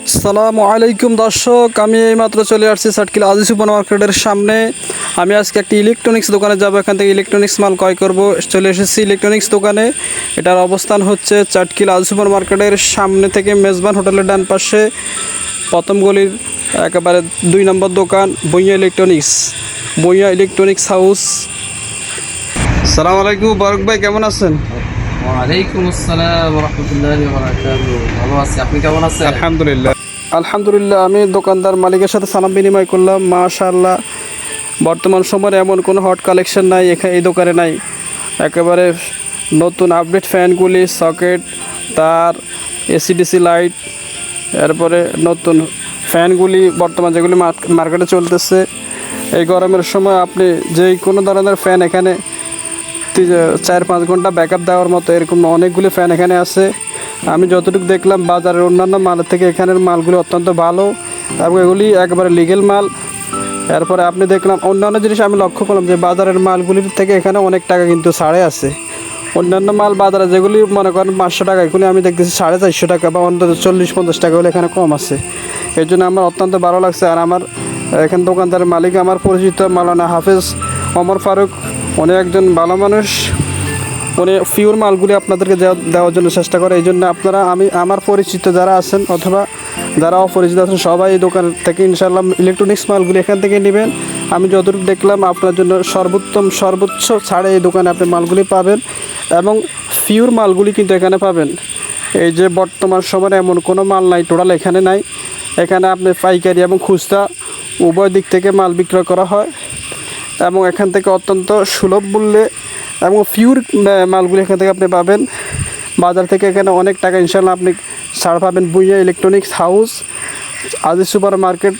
আসসালামু আলাইকুম দর্শক, আমি এইমাত্র চলে আসছি চাটকিল আজি সুপার মার্কেটের সামনে। আমি আজকে একটি ইলেকট্রনিক্স দোকানে যাব, এখান থেকে ইলেকট্রনিক্স মাল ক্রয় করব। চলে এসেছি ইলেকট্রনিক্স দোকানে। এটার অবস্থান হচ্ছে চাটকিল আজি সুপার মার্কেটের সামনে থেকে মেজবান হোটেলের ডান পাশে প্রথম গলির একেবারে 2 নম্বর দোকান ভূঁইয়া ইলেকট্রনিক্স হাউস। আসসালামু আলাইকুম বারক ভাই, কেমন আছেন? ওয়ালাইকুম আসসালাম ওয়া রাহমাতুল্লাহি ওয়া বারাকাতুহু। ভালো আছি, আপনি কেমন আছেন? আলহামদুলিল্লাহ। আমি দোকানদার মালিকের সাথে সালাম বিনিময় করলাম। মাশাআল্লাহ, বর্তমান সময়ে এমন কোনো হট কালেকশন নাই এই দোকানে নাই। একেবারে নতুন আপডেট ফ্যানগুলি, সকেট, তার, এসিডিসি লাইট, এরপরে নতুন ফ্যানগুলি বর্তমান যেগুলি মার্কেটে চলতেছে। এই গরমের সময় আপনি যে কোনো ধরনের ফ্যান এখানে 4-5 ঘন্টা ব্যাকআপ দেওয়ার মতো এরকম অনেকগুলি ফ্যান এখানে আছে। আমি যতটুকু দেখলাম বাজারের অন্যান্য মালের থেকে এখানের মালগুলি অত্যন্ত ভালো এবং এগুলি একেবারে লিগেল মাল। এরপরে আপনি দেখলাম অন্যান্য জিনিস আমি লক্ষ্য করলাম যে বাজারের মালগুলির থেকে এখানে অনেক টাকা কিন্তু ছাড়ে আছে। অন্যান্য মাল বাজারে যেগুলি মনে করেন 500 টাকা, এগুলি আমি দেখতেছি 450 টাকা বা অন্তত 40-50 টাকা হলে এখানে কম আছে। এই জন্য আমার অত্যন্ত ভালো লাগছে। আর আমার এখানে দোকানদারের মালিক আমার পরিচিত মাওলানা হাফেজ ওমর ফারুক, উনি একজন ভালো মানুষ। উনি পিওর মালগুলি আপনাদেরকে দেওয়ার জন্য চেষ্টা করে। এই জন্য আপনারা আমার পরিচিত যারা আছেন অথবা যারা অপরিচিত আছেন সবাই এই দোকান থেকে ইনশাআল্লাহ ইলেকট্রনিক্স মালগুলি এখান থেকে নেবেন। আমি যতটুকু দেখলাম আপনার জন্য সর্বোচ্চ ছাড়ে এই দোকানে আপনি মালগুলি পাবেন এবং পিওর মালগুলি কিন্তু এখানে পাবেন। এই যে বর্তমান সময়ে এমন কোনো মাল নাই, টোটাল এখানে নাই। এখানে আপনি পাইকারি এবং খুচরা উভয় দিক থেকে মাল বিক্রয় করা হয় এবং এখান থেকে অত্যন্ত সুলভ মূল্যে এবং পিওর মালগুলি এখান থেকে আপনি পাবেন। বাজার থেকে এখানে অনেক টাকা ইনশাআল্লাহ আপনি ছাড় পাবেন। ভূঁইয়া ইলেকট্রনিক্স হাউস আজি সুপার মার্কেট